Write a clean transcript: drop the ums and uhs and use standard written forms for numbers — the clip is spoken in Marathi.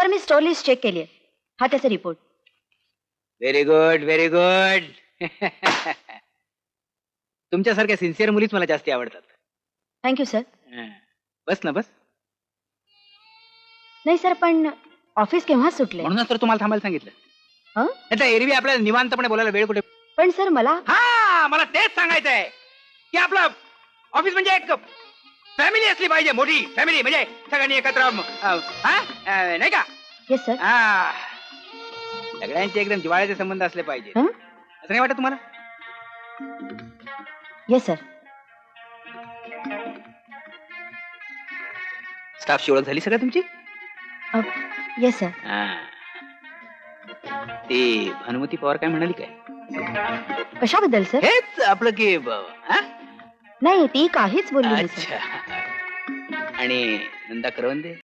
सर मी स्टोर लिस्ट चेक केली आहे. हा त्याचा रिपोर्ट. Very good, very good. तुमच्यासारख्या सिन्सिअर मुलीच मला जास्ती आवडतात. Thank you sir. बस ना बस. नाही सर, पण ऑफिस केव्हा सुटले? म्हणूनच तर तुम्हाला थांबायला सांगितलं. हं? आता एरवी आपल्याला निवांतपणे बोलायला वेळ कुठे. पण सर मला हा, मला तेच सांगायचं आहे की आपलं ऑफिस म्हणजे एक फॅमिली असली पाहिजे, मोठी फॅमिली, म्हणजे सगळ्यांनी एकत्र नाही का? Yes sir. हा, सगळ्यांचे एकदम जिव्हाळ्याचे संबंध असले पाहिजे. हं? असं नाही वाटत तुम्हाला? Yes sir. स्टाफची ओळख झाली सगळं तुमची? Yes sir. ती भानुमती पवार काय म्हणाली काय? कशाबद्दल सर? हेच आपलं की नाही, ती काहीच बोलली नाही सर. अच्छा. आणि नंदा करवंदे?